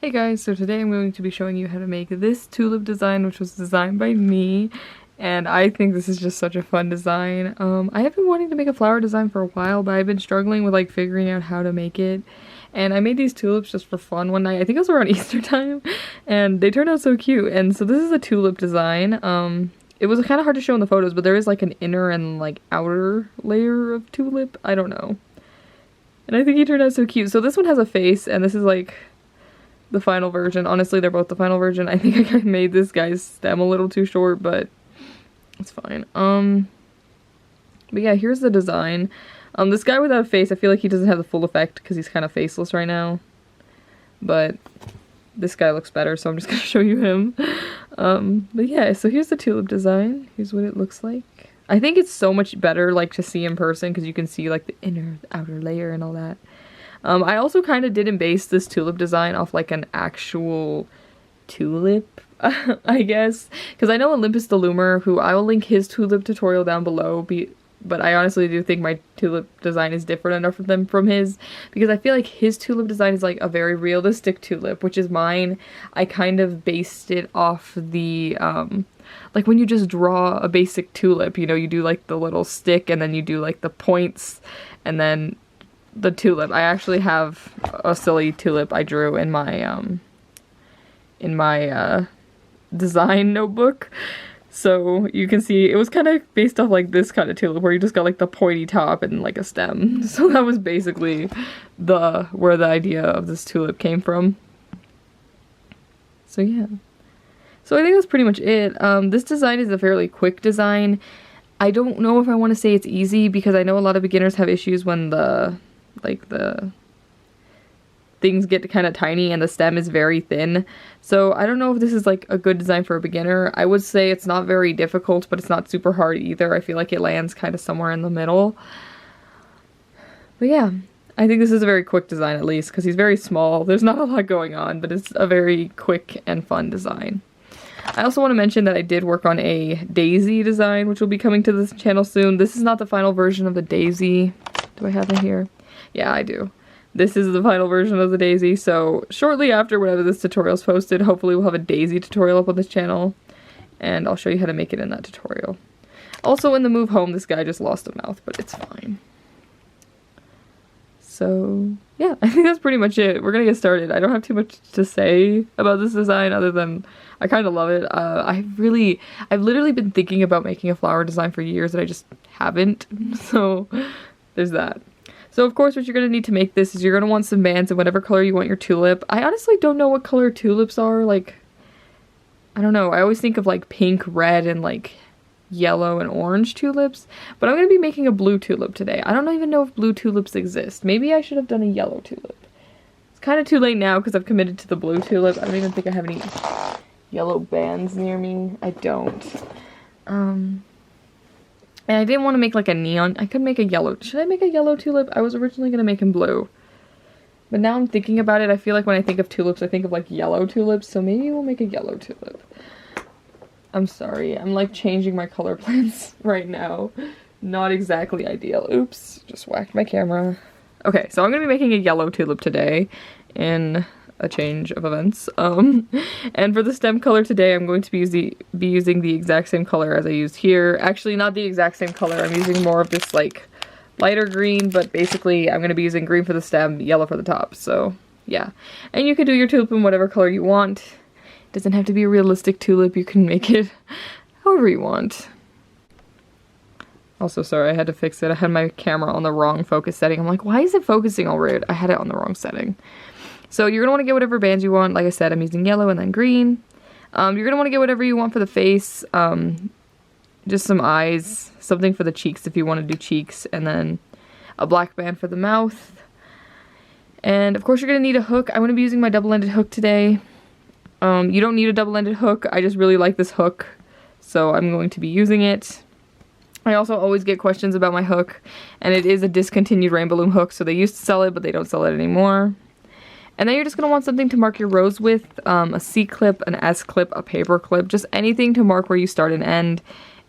Hey guys, so today I'm going to be showing you how to make this tulip design, which was designed by me, and I think this is just such a fun design. I have been wanting to make a flower design for a while, but I've been struggling with like figuring out how to make it. And I made these tulips just for fun one night. I think it was around Easter time, and they turned out so cute. And so this is a tulip design. It was kind of hard to show in the photos, but there is like an inner and like outer layer of tulip. I don't know. And I think he turned out so cute. So this one has a face, and this is like the final version. Honestly, they're both the final version. I think I made this guy's stem a little too short, but it's fine. But yeah, here's the design. This guy without a face, I feel like he doesn't have the full effect because he's kind of faceless right now. But this guy looks better, so I'm just gonna show you him. But yeah, so here's the tulip design. Here's what it looks like. I think it's so much better like to see in person because you can see like the inner, the outer layer and all that. I also kind of didn't base this tulip design off like an actual tulip, I guess. Because I know Olympus the Loomer, who I will link his tulip tutorial down below, but I honestly do think my tulip design is different enough from his, because I feel like his tulip design is like a very realistic tulip, which is mine. I kind of based it off the, like when you just draw a basic tulip, you know, you do like the little stick and then you do like the points and then the tulip. I actually have a silly tulip I drew in my design notebook. So you can see it was kind of based off like this kind of tulip where you just got like the pointy top and like a stem. So that was basically where the idea of this tulip came from. So yeah. So I think that's pretty much it. This design is a fairly quick design. I don't know if I want to say it's easy because I know a lot of beginners have issues when the things get kind of tiny and the stem is very thin. So I don't know if this is like a good design for a beginner. I would say it's not very difficult, but it's not super hard either. I feel like it lands kind of somewhere in the middle. But yeah, I think this is a very quick design at least because he's very small. There's not a lot going on, but it's a very quick and fun design. I also want to mention that I did work on a daisy design, which will be coming to this channel soon. This is not the final version of the daisy. Do I have it here? Yeah, I do. This is the final version of the daisy, so shortly after whenever this tutorial is posted, hopefully we'll have a daisy tutorial up on this channel, and I'll show you how to make it in that tutorial. Also, in the move home, this guy just lost a mouth, but it's fine. So, yeah, I think that's pretty much it. We're gonna get started. I don't have too much to say about this design other than I kind of love it. I've literally been thinking about making a flower design for years and I just haven't, so there's that. So of course what you're going to need to make this is you're going to want some bands in whatever color you want your tulip. I honestly don't know what color tulips are, like, I don't know, I always think of like pink, red, and like yellow and orange tulips, but I'm going to be making a blue tulip today. I don't even know if blue tulips exist. Maybe I should have done a yellow tulip. It's kind of too late now because I've committed to the blue tulip. I don't even think I have any yellow bands near me. I don't. And I didn't want to make like a neon. I could make a yellow. Should I make a yellow tulip? I was originally going to make him blue. But now I'm thinking about it, I feel like when I think of tulips, I think of like yellow tulips. So maybe we'll make a yellow tulip. I'm sorry. I'm like changing my color plans right now. Not exactly ideal. Oops. Just whacked my camera. Okay, so I'm going to be making a yellow tulip today in a change of events. And for the stem color today, I'm going to be using the exact same color as I used here. Actually, not the exact same color. I'm using more of this like lighter green, but basically I'm going to be using green for the stem, yellow for the top. So yeah, and you can do your tulip in whatever color you want. It doesn't have to be a realistic tulip. You can make it however you want. Also, sorry, I had to fix it. I had my camera on the wrong focus setting. I'm like, why is it focusing all weird? I had it on the wrong setting. So you're going to want to get whatever bands you want. Like I said, I'm using yellow and then green. You're going to want to get whatever you want for the face. Just some eyes, something for the cheeks if you want to do cheeks, and then a black band for the mouth. And of course you're going to need a hook. I'm going to be using my double-ended hook today. You don't need a double-ended hook. I just really like this hook, so I'm going to be using it. I also always get questions about my hook, and it is a discontinued Rainbowloom hook, so they used to sell it, but they don't sell it anymore. And then you're just going to want something to mark your rows with, a C-clip, an S-clip, a paper clip, just anything to mark where you start and end.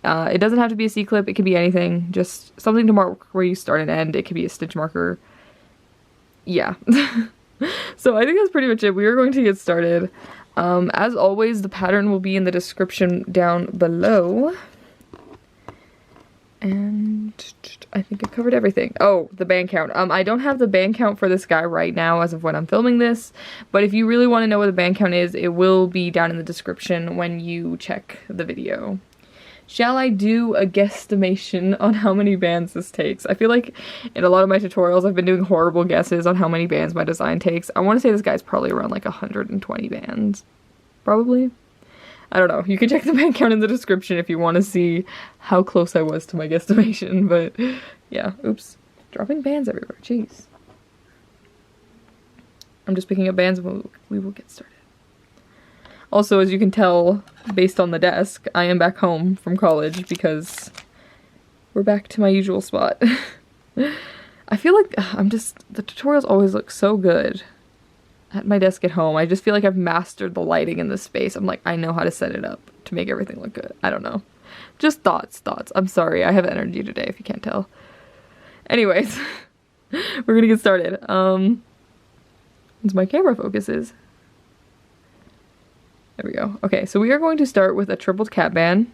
It doesn't have to be a C-clip, it can be anything, just something to mark where you start and end. It could be a stitch marker. Yeah. So I think that's pretty much it. We are going to get started. As always, the pattern will be in the description down below. And I think I covered everything. Oh, the band count. I don't have the band count for this guy right now as of when I'm filming this, but if you really want to know what the band count is, it will be down in the description when you check the video. Shall I do a guesstimation on how many bands this takes? I feel like in a lot of my tutorials I've been doing horrible guesses on how many bands my design takes. I want to say this guy's probably around like 120 bands. Probably. I don't know. You can check the band count in the description if you want to see how close I was to my guesstimation, but yeah, oops. Dropping bands everywhere, jeez. I'm just picking up bands and we will get started. Also, as you can tell, based on the desk, I am back home from college because we're back to my usual spot. I feel like the tutorials always look so good at my desk at home. I just feel like I've mastered the lighting in this space. I'm like, I know how to set it up to make everything look good. I don't know. Just thoughts. I'm sorry. I have energy today if you can't tell. Anyways, we're gonna get started. Once my camera focuses. There we go. Okay, so we are going to start with a tripled cap band.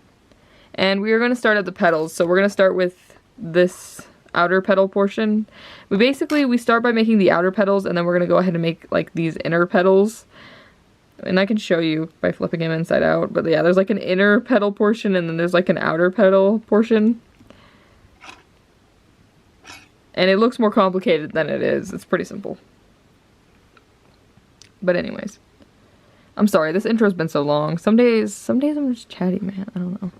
And we are going to start at the petals. So we're going to start with this outer petal portion. We start by making the outer petals, and then we're going to go ahead and make like these inner petals. And I can show you by flipping them inside out, but yeah, there's like an inner petal portion and then there's like an outer petal portion. And it looks more complicated than it is. It's pretty simple. But anyways, I'm sorry, this intro's been so long. Some days I'm just chatty, man. I don't know.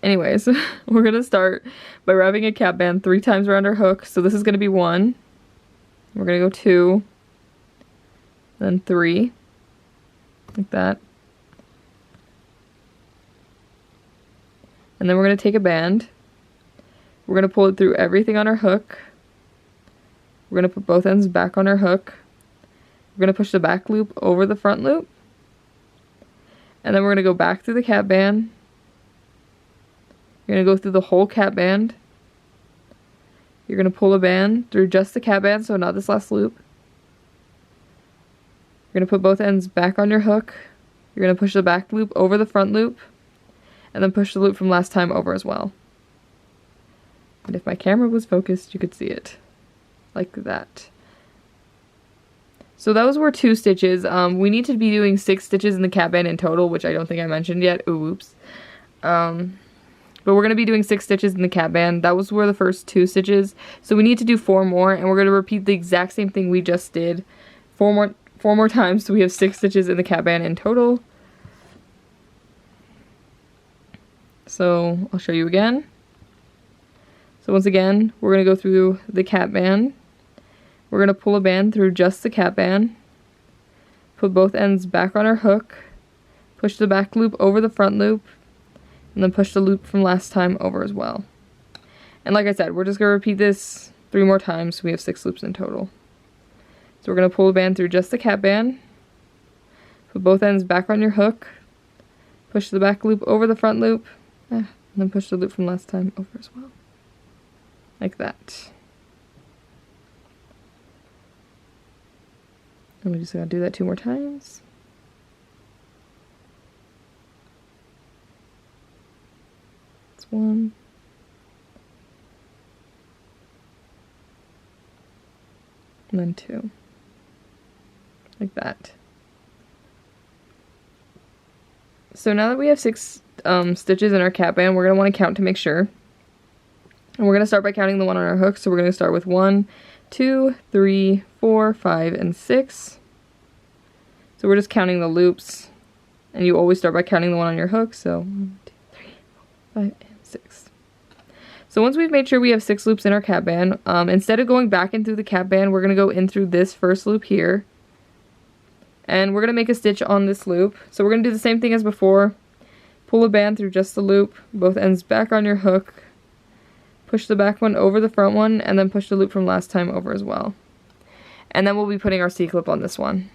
Anyways, we're gonna start by wrapping a cap band 3 times around our hook. So this is gonna be 1. We're gonna go 2, then 3, like that. And then we're gonna take a band. We're gonna pull it through everything on our hook. We're gonna put both ends back on our hook. We're gonna push the back loop over the front loop. And then we're gonna go back through the cap band. You're going to go through the whole cap band. You're going to pull a band through just the cap band, so not this last loop. You're going to put both ends back on your hook. You're going to push the back loop over the front loop, and then push the loop from last time over as well. And if my camera was focused, you could see it. Like that. So those were 2 stitches. We need to be doing 6 stitches in the cap band in total, which I don't think I mentioned yet. Ooh, oops. But we're going to be doing 6 stitches in the cap band. That were the first 2 stitches. So we need to do 4 more, and we're going to repeat the exact same thing we just did 4 more times, so we have 6 stitches in the cap band in total. So I'll show you again. So once again, we're going to go through the cap band. We're going to pull a band through just the cap band. Put both ends back on our hook. Push the back loop over the front loop. And then push the loop from last time over as well. And like I said, we're just going to repeat this 3 more times, so we have 6 loops in total. So we're going to pull the band through just the cap band. Put both ends back on your hook. Push the back loop over the front loop. And then push the loop from last time over as well. Like that. And we're just going to do that 2 more times. That's 1. And then 2. Like that. So now that we have 6 stitches in our cap band, we're going to want to count to make sure. And we're going to start by counting the one on our hook. So we're going to start with 1, 2, 3, 4, 5, and 6. So we're just counting the loops. And you always start by counting the one on your hook. So 1, 2, 3, 4, 5, and 6. So once we've made sure we have 6 loops in our cap band, instead of going back in through the cap band, we're going to go in through this first loop here. And we're going to make a stitch on this loop. So we're going to do the same thing as before. Pull a band through just the loop, both ends back on your hook. Push the back one over the front one, and then push the loop from last time over as well. And then we'll be putting our C-clip on this one.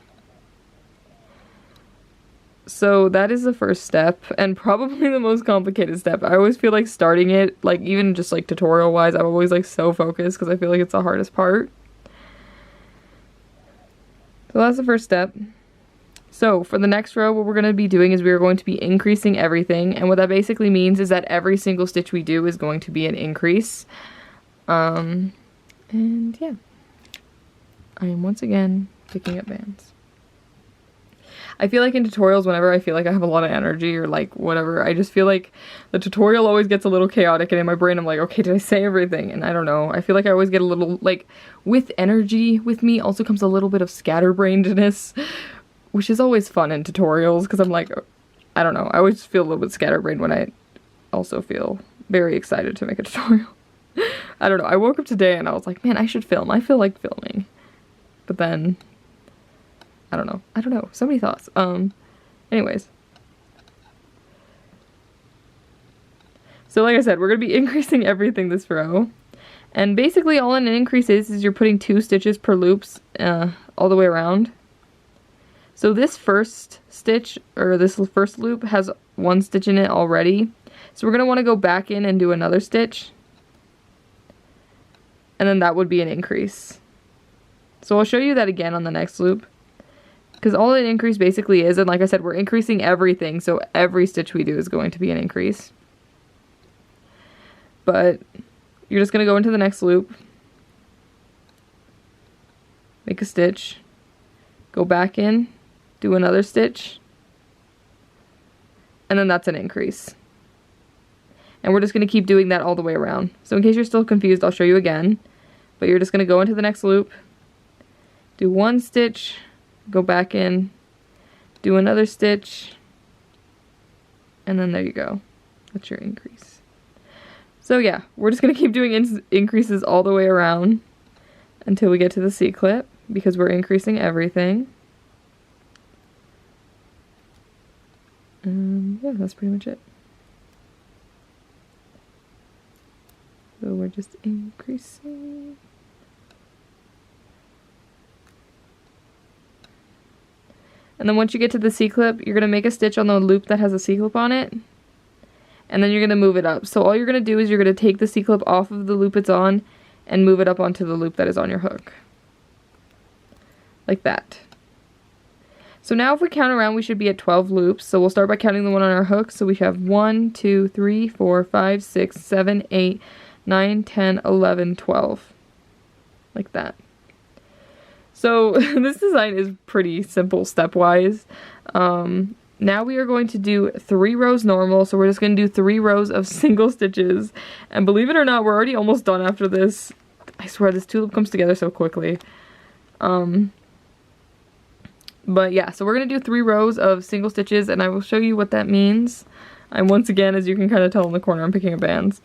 So that is the first step, and probably the most complicated step. I always feel like starting it, like even just like tutorial-wise, I'm always like so focused because I feel like it's the hardest part. So that's the first step. So for the next row, what we're going to be doing is we are going to be increasing everything. And what that basically means is that every single stitch we do is going to be an increase. And yeah. I am once again picking up bands. I feel like in tutorials, whenever I feel like I have a lot of energy or like whatever, I just feel like the tutorial always gets a little chaotic, and in my brain I'm like, okay, did I say everything? And I don't know. I feel like I always get a little, like, with energy with me also comes a little bit of scatterbrainedness, which is always fun in tutorials because I'm like, I don't know. I always feel a little bit scatterbrained when I also feel very excited to make a tutorial. I don't know. I woke up today and I was like, man, I should film. I feel like filming. But then I don't know. So many thoughts. Anyways. So like I said, we're going to be increasing everything this row. And basically all an increase is you're putting 2 stitches per loops all the way around. So this first stitch, or this first loop, has 1 stitch in it already. So we're going to want to go back in and do another stitch. And then that would be an increase. So I'll show you that again on the next loop. Because all an increase basically is, and like I said, we're increasing everything, so every stitch we do is going to be an increase. But you're just going to go into the next loop, make a stitch, go back in, do another stitch, and then that's an increase. And we're just going to keep doing that all the way around. So in case you're still confused, I'll show you again. But you're just going to go into the next loop, do 1 stitch, go back in, do another stitch, and then there you go. That's your increase. So yeah, we're just going to keep doing increases all the way around until we get to the C-clip, because we're increasing everything. Yeah, that's pretty much it. So we're just increasing. And then once you get to the C-clip, you're going to make a stitch on the loop that has a C-clip on it. And then you're going to move it up. So all you're going to do is you're going to take the C-clip off of the loop it's on and move it up onto the loop that is on your hook. Like that. So now if we count around, we should be at 12 loops. So we'll start by counting the one on our hook. So we have 1, 2, 3, 4, 5, 6, 7, 8, 9, 10, 11, 12. Like that. So this design is pretty simple stepwise. Now we are going to do 3 rows normal. So we're just going to do 3 rows of single stitches. And believe it or not, we're already almost done after this. I swear this tulip comes together so quickly. But yeah, so we're going to do 3 rows of single stitches, and I will show you what that means. And once again, as you can kind of tell in the corner, I'm picking up bands.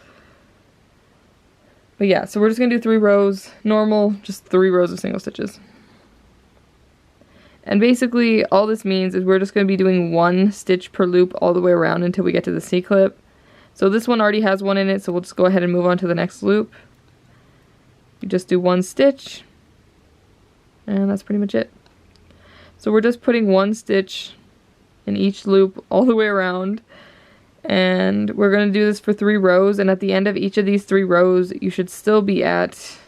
But yeah, so we're just going to do 3 rows normal, just 3 rows of single stitches. And basically all this means is we're just going to be doing 1 stitch per loop all the way around until we get to the C-clip. So this one already has 1 in it, so we'll just go ahead and move on to the next loop. You just do 1 stitch, and that's pretty much it. So we're just putting 1 stitch in each loop all the way around, and we're going to do this for 3 rows, and at the end of each of these 3 rows you should still be at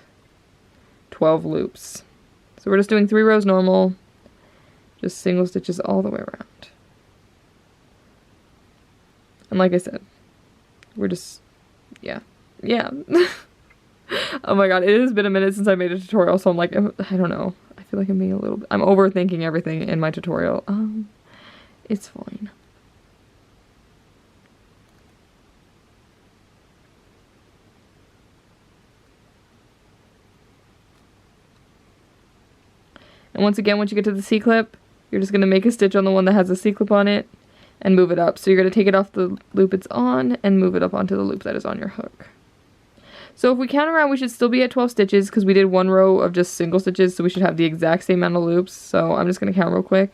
12 loops. So we're just doing 3 rows normal, just single stitches all the way around. And like I said, we're just, yeah. Oh my god, it has been a minute since I made a tutorial, so I'm like, I don't know. I feel like I'm being a little bit, I'm overthinking everything in my tutorial. It's fine. And once again, once you get to the C-clip, you're just going to make a stitch on the one that has a C-clip on it and move it up. So you're going to take it off the loop it's on and move it up onto the loop that is on your hook. So if we count around, we should still be at 12 stitches because we did 1 row of just single stitches, so we should have the exact same amount of loops. So I'm just going to count real quick.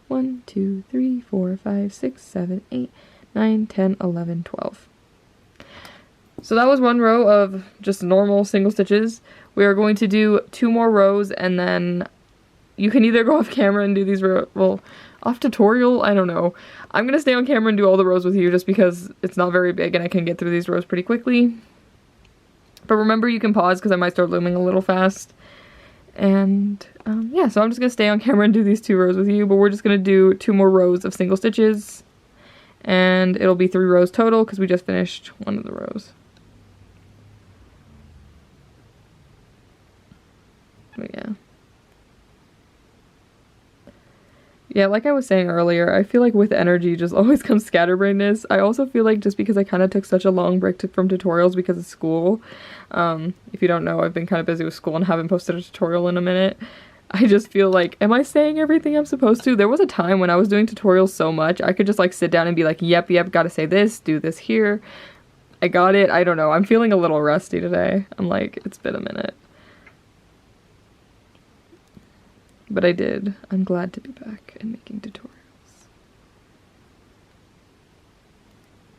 1, 2, 3, 4, 5, 6, 7, 8, 9, 10, 11, 12. So that was 1 row of just normal single stitches. We are going to do 2 more rows, and then you can either go off camera and do these well, off tutorial, I don't know. I'm going to stay on camera and do all the rows with you just because it's not very big and I can get through these rows pretty quickly. But remember, you can pause because I might start looming a little fast. And yeah, so I'm just gonna stay on camera and do these 2 rows with you, but we're just gonna do 2 more rows of single stitches, and it'll be 3 rows total because we just finished one of the rows. But yeah. Yeah, like I was saying earlier, I feel like with energy just always comes scatterbrainness. I also feel like just because I kind of took such a long break from tutorials because of school, if you don't know, I've been kind of busy with school and haven't posted a tutorial in a minute. I just feel like, am I saying everything I'm supposed to? There was a time when I was doing tutorials so much, I could just like sit down and be like, yep, gotta say this, do this here. I got it. I don't know. I'm feeling a little rusty today. I'm like, it's been a minute. But I did. I'm glad to be back and making tutorials.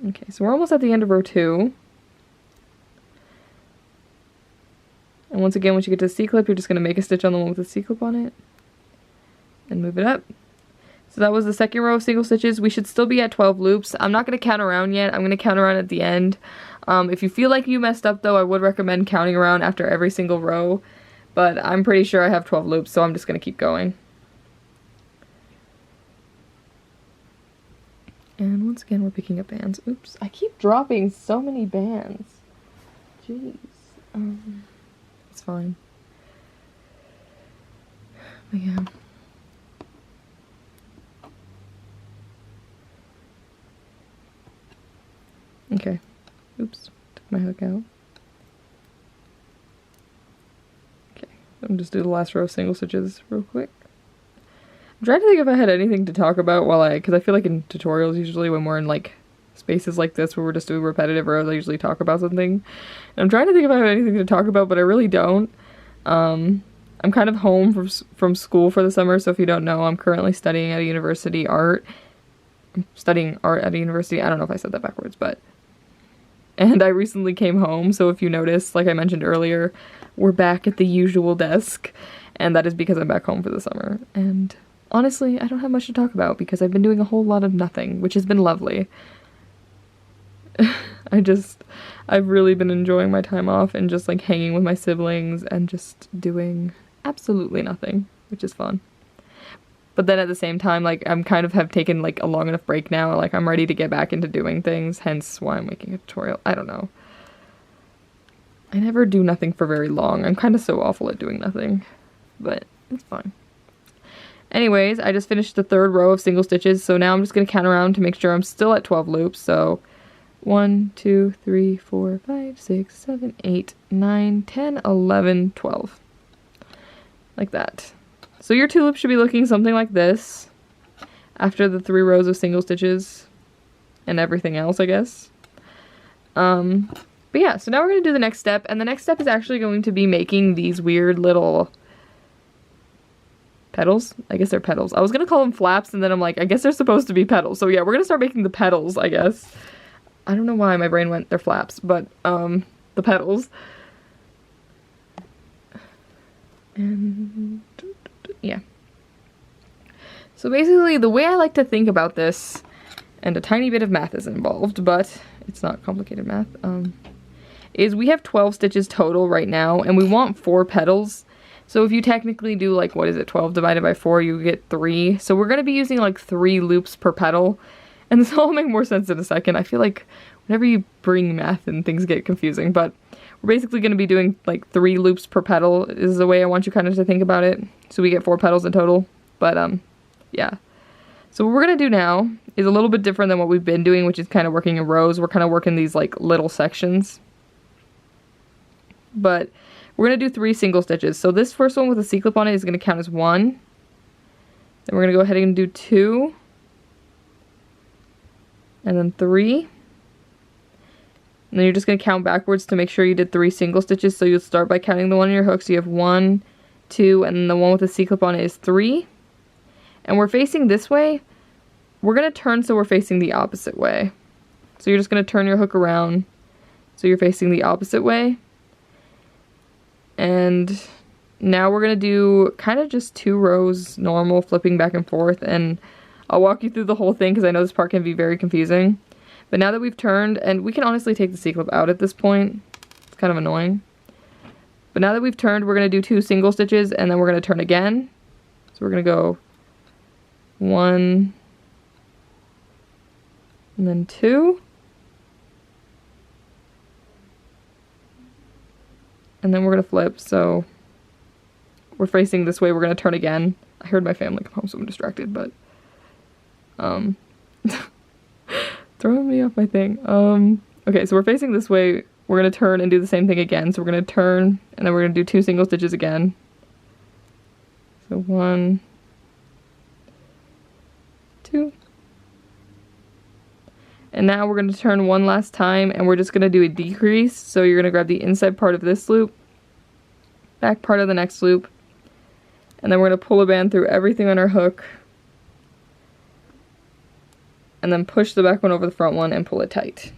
Okay, so we're almost at the end of row 2. And once again, once you get to the C-clip, you're just going to make a stitch on the one with the C-clip on it. And move it up. So that was the second row of single stitches. We should still be at 12 loops. I'm not going to count around yet. I'm going to count around at the end. If you feel like you messed up though, I would recommend counting around after every single row. But I'm pretty sure I have 12 loops, so I'm just going to keep going. And once again, we're picking up bands. Oops, I keep dropping so many bands. Jeez. It's fine. But yeah. Okay. Oops, took my hook out. I'm just do the last row of single stitches real quick. I'm trying to think if I had anything to talk about because I feel like in tutorials usually when we're in like spaces like this where we're just doing repetitive rows, I usually talk about something. And I'm trying to think if I have anything to talk about, but I really don't. I'm kind of home from school for the summer, so if you don't know, I'm currently studying at a university art. I'm studying art at a university. I don't know if I said that backwards, but... And I recently came home, so if you notice, like I mentioned earlier, we're back at the usual desk, and that is because I'm back home for the summer. And honestly, I don't have much to talk about because I've been doing a whole lot of nothing, which has been lovely. I've really been enjoying my time off and just like hanging with my siblings and just doing absolutely nothing, which is fun. But then at the same time, like, I'm kind of have taken, like, a long enough break now. Like, I'm ready to get back into doing things, hence why I'm making a tutorial. I don't know. I never do nothing for very long. I'm kind of so awful at doing nothing. But it's fine. Anyways, I just finished the 3rd row of single stitches, so now I'm just going to count around to make sure I'm still at 12 loops. So, 1, 2, 3, 4, 5, 6, 7, 8, 9, 10, 11, 12. Like that. So your tulip should be looking something like this after the 3 rows of single stitches and everything else, I guess. But yeah, so now we're going to do the next step, and the next step is actually going to be making these weird little petals. I guess they're petals. I was going to call them flaps, and then I'm like, I guess they're supposed to be petals. So yeah, we're going to start making the petals, I guess. I don't know why my brain went, they're flaps, but the petals. And... yeah. So basically the way I like to think about this, and a tiny bit of math is involved, but it's not complicated math, is we have 12 stitches total right now, and we want 4 petals. So if you technically do like, what is it, 12 divided by 4, you get 3. So we're going to be using like 3 loops per petal, and this will all make more sense in a second. I feel like whenever you bring math in, things get confusing, but we're basically going to be doing like 3 loops per petal is the way I want you kind of to think about it. So we get 4 petals in total. But yeah. So what we're going to do now is a little bit different than what we've been doing, which is kind of working in rows. We're kind of working these like little sections. But we're going to do 3 single stitches. So this first one with a C-clip on it is going to count as 1. Then we're going to go ahead and do 2. And then 3. And then you're just going to count backwards to make sure you did 3 single stitches. So you'll start by counting the one on your hook. So you have 1, 2, and then the one with the C-clip on it is 3. And we're facing this way. We're going to turn so we're facing the opposite way. So you're just going to turn your hook around so you're facing the opposite way. And now we're going to do kind of just 2 rows normal, flipping back and forth. And I'll walk you through the whole thing because I know this part can be very confusing. But now that we've turned, and we can honestly take the C-clip out at this point. It's kind of annoying. But now that we've turned, we're going to do 2 single stitches, and then we're going to turn again. So we're going to go 1, and then 2. And then we're going to flip, so we're facing this way, we're going to turn again. I heard my family come home, so I'm distracted, but throwing me off my thing. Okay, so we're facing this way, we're going to turn and do the same thing again. So we're going to turn, and then we're going to do 2 single stitches again. So 1, 2. And now we're going to turn one last time, and we're just going to do a decrease. So you're going to grab the inside part of this loop, back part of the next loop, and then we're going to pull a band through everything on our hook, and then push the back one over the front one and pull it tight.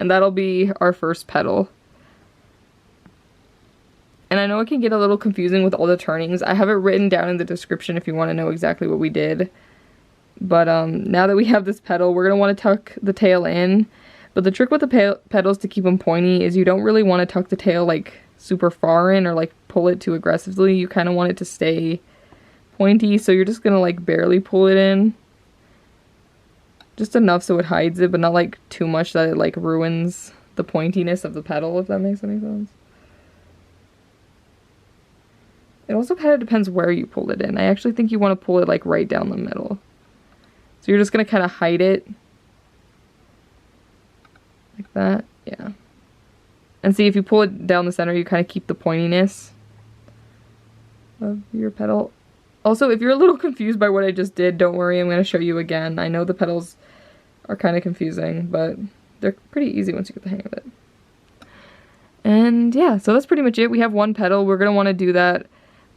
And that'll be our first petal. And I know it can get a little confusing with all the turnings. I have it written down in the description if you want to know exactly what we did. But now that we have this petal, we're going to want to tuck the tail in. But the trick with the petals to keep them pointy is you don't really want to tuck the tail like super far in or like pull it too aggressively. You kind of want it to stay pointy, so you're just going to like barely pull it in. Just enough so it hides it, but not like too much that it like ruins the pointiness of the petal, if that makes any sense. It also kind of depends where you pull it in. I actually think you want to pull it like right down the middle. So you're just going to kind of hide it. Like that, yeah. And see, if you pull it down the center, you kind of keep the pointiness of your petal. Also, if you're a little confused by what I just did, don't worry, I'm going to show you again. I know the petals are kind of confusing, but they're pretty easy once you get the hang of it. And yeah, so that's pretty much it. We have 1 petal. We're going to want to do that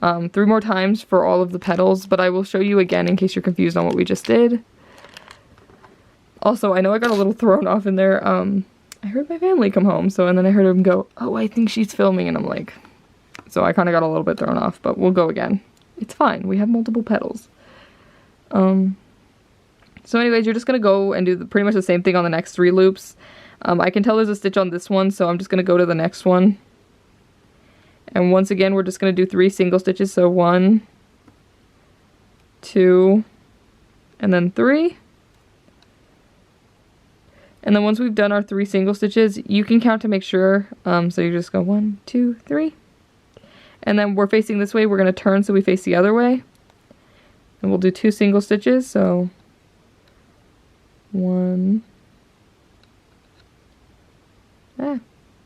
3 more times for all of the petals, but I will show you again in case you're confused on what we just did. Also, I know I got a little thrown off in there. I heard my family come home, and then I heard him go, "Oh, I think she's filming," and I'm like, so I kind of got a little bit thrown off, but we'll go again. It's fine, we have multiple petals. So anyways, you're just going to go and do pretty much the same thing on the next 3 loops. I can tell there's a stitch on this one, so I'm just going to go to the next one. And once again, we're just going to do 3 single stitches, so 1, 2, and then 3. And then once we've done our 3 single stitches, you can count to make sure. So you just go 1, 2, 3. And then we're facing this way, we're going to turn so we face the other way. And we'll do 2 single stitches, so 1,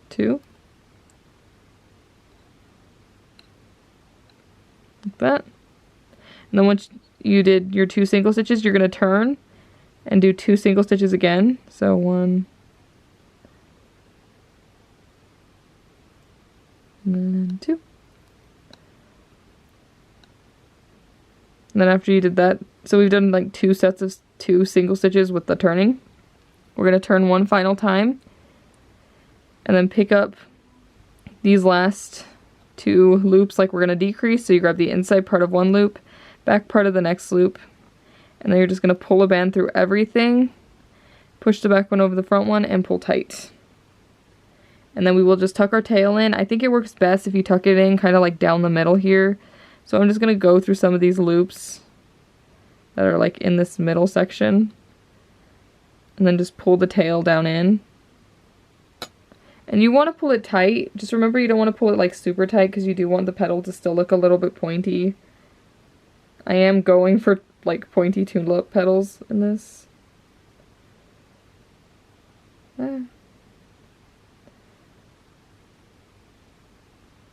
2. Like that. And then once you did your 2 single stitches, you're going to turn and do 2 single stitches again. So 1, and then 2. And then after you did that, so we've done like 2 sets of 2 single stitches with the turning. We're going to turn one final time and then pick up these last 2 loops like we're going to decrease. So you grab the inside part of one loop, back part of the next loop, and then you're just going to pull a band through everything, push the back one over the front one, and pull tight. And then we will just tuck our tail in. I think it works best if you tuck it in kind of like down the middle here. So I'm just going to go through some of these loops that are like in this middle section, and then just pull the tail down in. And you want to pull it tight. Just remember, you don't want to pull it like super tight because you do want the petal to still look a little bit pointy. I am going for like pointy tulip petals in this.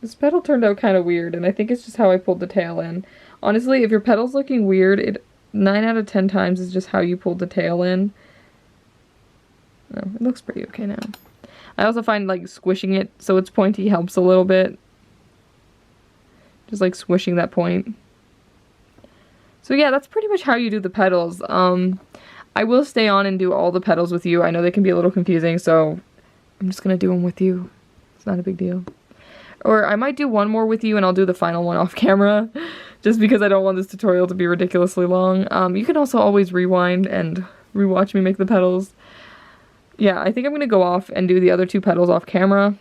This petal turned out kind of weird, and I think it's just how I pulled the tail in. Honestly, if your petal's looking weird, 9 out of 10 times is just how you pulled the tail in. No, it looks pretty okay now. I also find like squishing it so it's pointy helps a little bit. Just like squishing that point. So yeah, that's pretty much how you do the petals. I will stay on and do all the petals with you. I know they can be a little confusing, so I'm just gonna do them with you. It's not a big deal. Or I might do one more with you and I'll do the final one off camera, just because I don't want this tutorial to be ridiculously long. You can also always rewind and rewatch me make the petals. Yeah, I think I'm going to go off and do the other 2 petals off camera.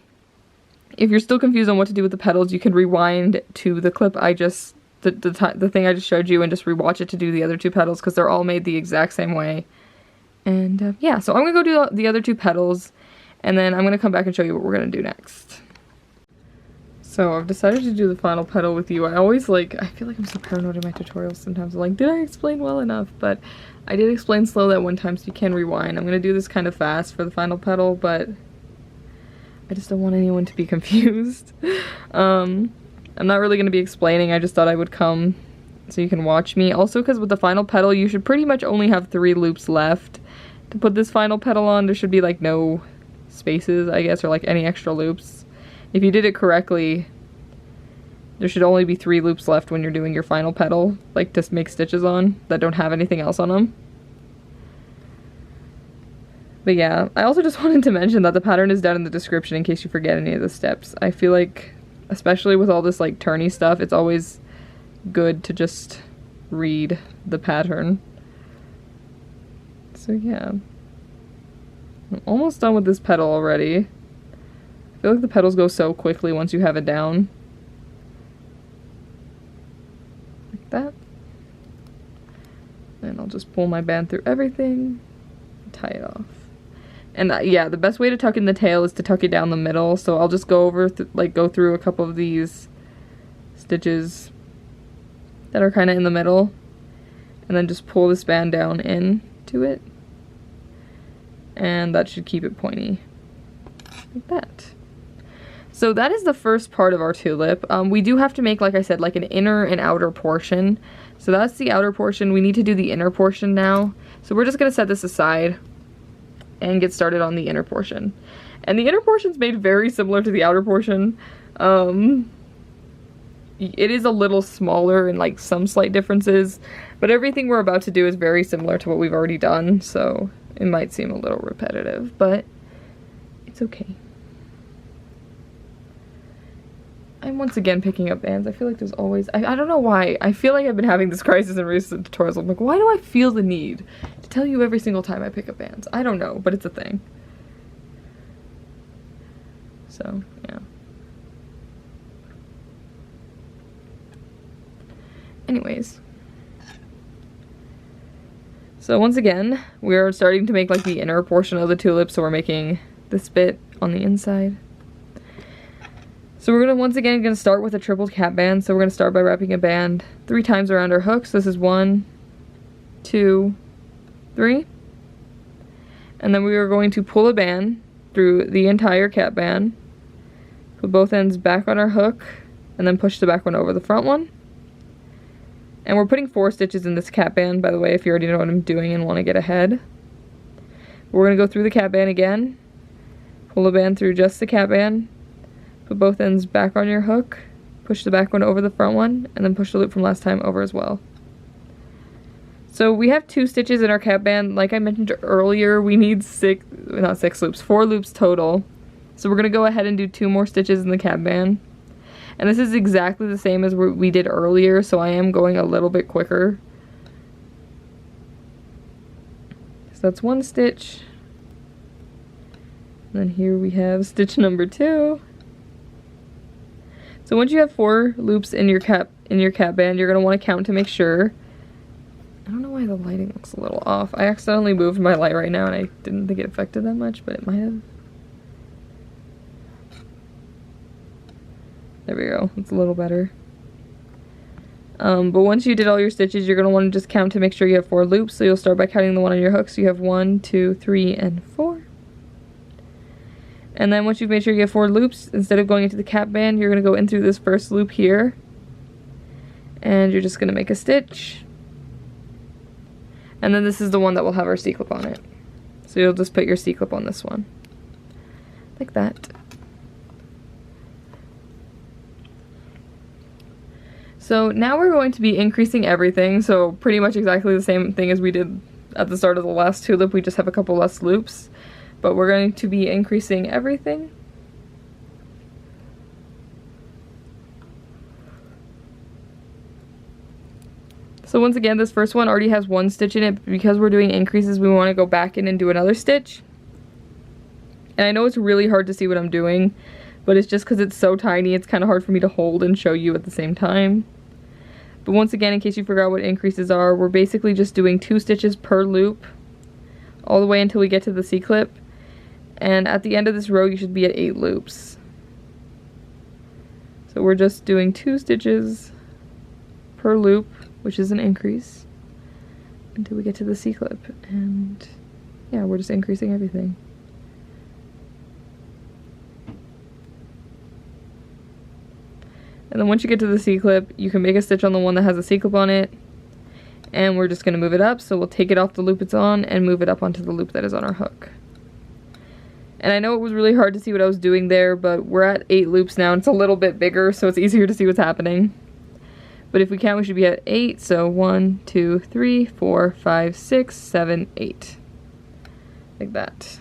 if you're still confused on what to do with the petals, you can rewind to the clip I just, the thing I just showed you, and just rewatch it to do the other 2 petals, because they're all made the exact same way. And yeah, so I'm gonna go do the other 2 petals, and then I'm gonna come back and show you what we're gonna do next. So I've decided to do the final petal with you. I always I feel like I'm so paranoid in my tutorials sometimes. I'm like, did I explain well enough? But I did explain slow that one time, so you can rewind. I'm gonna do this kind of fast for the final petal, but I just don't want anyone to be confused. I'm not really gonna be explaining, I just thought I would come so you can watch me. Also, because with the final petal, you should pretty much only have 3 loops left to put this final petal on. There should be like no spaces, I guess, or like any extra loops. If you did it correctly, there should only be 3 loops left when you're doing your final petal, like to make stitches on, that don't have anything else on them. But yeah, I also just wanted to mention that the pattern is down in the description in case you forget any of the steps. I feel like, especially with all this like turny stuff, it's always good to just read the pattern. So yeah. I'm almost done with this petal already. I feel like the petals go so quickly once you have it down. Like that. And I'll just pull my band through everything and tie it off. And yeah, the best way to tuck in the tail is to tuck it down the middle. So I'll just go over, go through a couple of these stitches that are kind of in the middle, and then just pull this band down into it, and that should keep it pointy, like that. So that is the first part of our tulip. We do have to make, like I said, like an inner and outer portion. So that's the outer portion. We need to do the inner portion now. So we're just gonna set this aside and get started on the inner portion. And the inner portion's made very similar to the outer portion. It is a little smaller and like some slight differences, but everything we're about to do is very similar to what we've already done, so it might seem a little repetitive, but it's okay. I'm once again picking up bands. I feel like there's always, I don't know why, I feel like I've been having this crisis in recent tutorials. I'm like, why do I feel the need to tell you every single time I pick up bands? I don't know, but it's a thing. So, yeah. Anyways. So once again, we're starting to make like the inner portion of the tulip, so we're making this bit on the inside. So we're once again start with a triple cap band. So we're gonna start by wrapping a band 3 times around our hooks. This is 1, 2, 3. And then we are going to pull a band through the entire cap band, put both ends back on our hook, and then push the back one over the front one. And we're putting 4 stitches in this cap band, by the way, if you already know what I'm doing and want to get ahead. We're going to go through the cap band again, pull the band through just the cap band, put both ends back on your hook, push the back one over the front one, and then push the loop from last time over as well. So we have 2 stitches in our cap band. Like I mentioned earlier, we need 4 loops total. So we're going to go ahead and do 2 more stitches in the cap band. And this is exactly the same as we did earlier, so I am going a little bit quicker. So that's 1 stitch. And then here we have stitch number 2. So once you have 4 loops in your cap band, you're going to want to count to make sure. I don't know why the lighting looks a little off. I accidentally moved my light right now and I didn't think it affected that much, but it might have. There we go, it's a little better. But once you did all your stitches, you're going to want to just count to make sure you have 4 loops. So you'll start by counting the one on your hook. So you have 1, 2, 3, and 4. And then once you've made sure you have 4 loops, instead of going into the cap band, you're going to go in through this first loop here. And you're just going to make a stitch. And then this is the one that will have our C-clip on it. So you'll just put your C-clip on this one. Like that. So now we're going to be increasing everything, so pretty much exactly the same thing as we did at the start of the last tulip. We just have a couple less loops, but we're going to be increasing everything. So once again, this first one already has 1 stitch in it, but because we're doing increases, we want to go back in and do another stitch. And I know it's really hard to see what I'm doing, but it's just because it's so tiny, it's kind of hard for me to hold and show you at the same time. But once again, in case you forgot what increases are, we're basically just doing 2 stitches per loop all the way until we get to the C-clip. And at the end of this row, you should be at 8 loops. So we're just doing 2 stitches per loop, which is an increase, until we get to the C-clip. And yeah, we're just increasing everything. And then once you get to the C-clip, you can make a stitch on the one that has a C-clip on it. And we're just going to move it up, so we'll take it off the loop it's on and move it up onto the loop that is on our hook. And I know it was really hard to see what I was doing there, but we're at 8 loops now, and it's a little bit bigger, so it's easier to see what's happening. But if we count, we should be at 8, so 1, 2, 3, 4, 5, 6, 7, 8. Like that.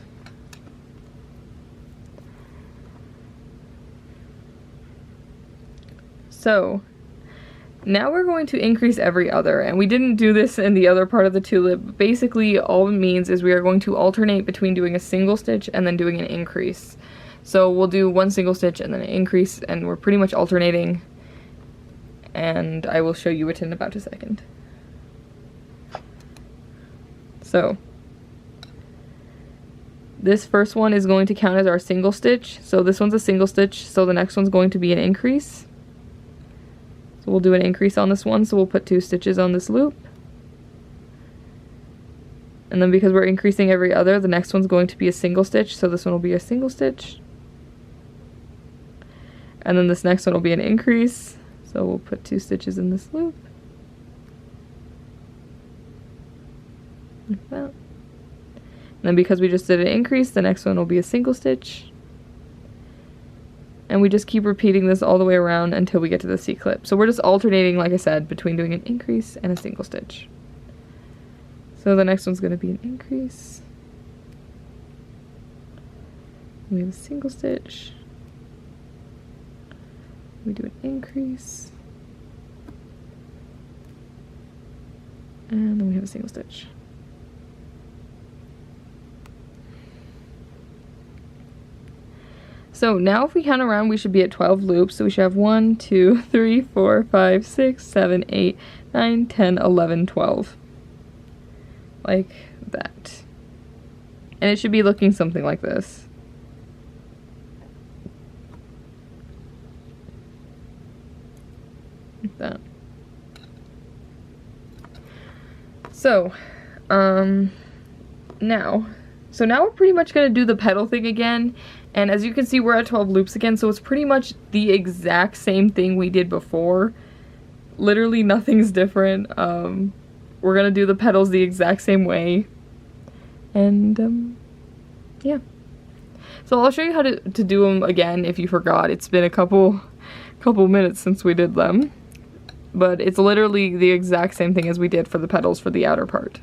So, now we're going to increase every other, and we didn't do this in the other part of the tulip. Basically, all it means is we are going to alternate between doing a single stitch and then doing an increase. So we'll do 1 single stitch and then an increase, and we're pretty much alternating, and I will show you it in about a second. So, this first one is going to count as our single stitch, so this one's a single stitch, so the next one's going to be an increase. So we'll do an increase on this one, so we'll put 2 stitches on this loop. And then because we're increasing every other, the next one's going to be a single stitch, so this one will be a single stitch. And then this next one will be an increase, so we'll put 2 stitches in this loop. Like that. And then because we just did an increase, the next one will be a single stitch. And we just keep repeating this all the way around until we get to the C-clip. So we're just alternating, like I said, between doing an increase and a single stitch. So the next one's going to be an increase. We have a single stitch. We do an increase. And then we have a single stitch. So now if we count around, we should be at 12 loops. So we should have 1, 2, 3, 4, 5, 6, 7, 8, 9, 10, 11, 12. Like that. And it should be looking something like this. Like that. So, now we're pretty much going to do the petal thing again. And as you can see, we're at 12 loops again, so it's pretty much the exact same thing we did before. Literally nothing's different. We're gonna do the petals the exact same way. And, yeah. So I'll show you how to do them again if you forgot. It's been a couple minutes since we did them. But it's literally the exact same thing as we did for the petals for the outer part.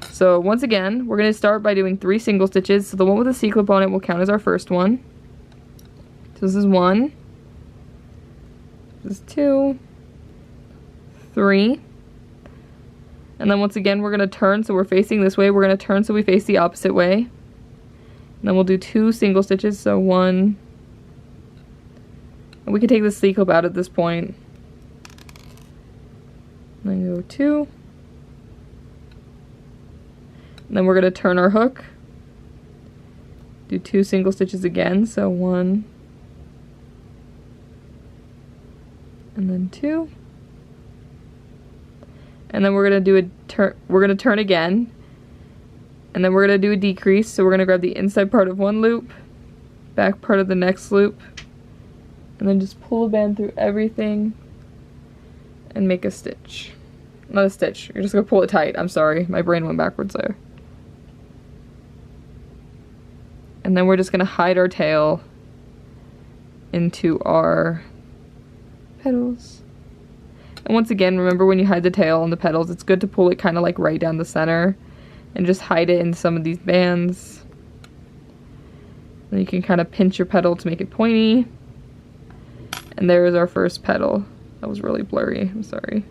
So once again, we're going to start by doing 3 single stitches. So the one with the C-clip on it will count as our first one. So this is 1. This is 2. 3. And then once again, we're going to turn. So we're facing this way. We're going to turn so we face the opposite way. And then we'll do 2 single stitches. So 1. And we can take the C-clip out at this point. And then go 2. And then we're going to turn our hook, do 2 single stitches again, so 1, and then 2, and then we're going to do we're going to turn again, and then we're going to do a decrease, so we're going to grab the inside part of one loop, back part of the next loop, and then just pull a band through everything and make a stitch. Not a stitch, you're just going to pull it tight. I'm sorry, my brain went backwards there. And then we're just going to hide our tail into our petals. And once again, remember when you hide the tail on the petals, it's good to pull it kind of like right down the center and just hide it in some of these bands. And you can kind of pinch your petal to make it pointy. And there is our first petal. That was really blurry, I'm sorry.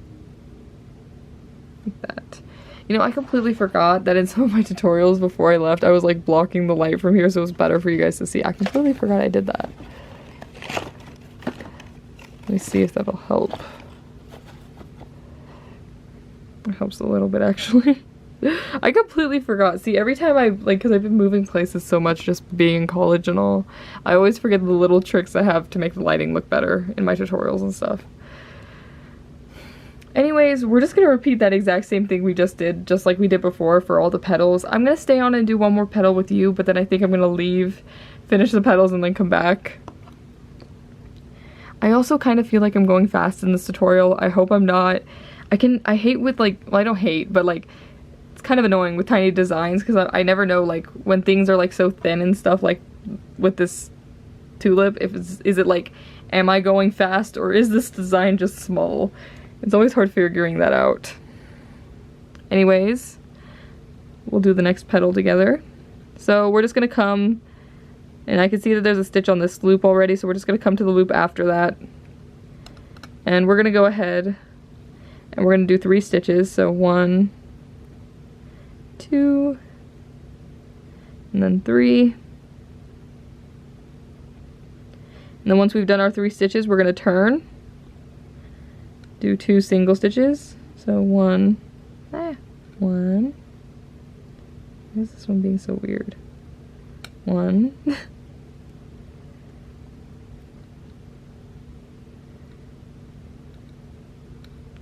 Like that. You know, I completely forgot that in some of my tutorials before I left, I was like blocking the light from here so it was better for you guys to see. I completely forgot I did that. me see if that'll help. It helps a little bit, actually. I completely forgot. See, every time because I've been moving places so much just being in college and all, I always forget the little tricks I have to make the lighting look better in my tutorials and stuff. Anyways, we're just going to repeat that exact same thing we just did, just like we did before for all the petals. I'm going to stay on and do one more petal with you, but then I think I'm going to leave, finish the petals, and then come back. I also kind of feel like I'm going fast in this tutorial. I hope I'm not. I hate with well, I don't hate, but it's kind of annoying with tiny designs because I never know when things are so thin and stuff, like with this tulip, is it am I going fast or is this design just small? It's always hard figuring that out. Anyways, we'll do the next petal together. So we're just gonna come, and I can see that there's a stitch on this loop already, so we're just gonna come to the loop after that. And we're gonna go ahead and we're gonna do 3 stitches. So 1, 2, and then 3. And then once we've done our 3 stitches, we're gonna turn, do 2 single stitches. So 1. Why is this one being so weird? 1.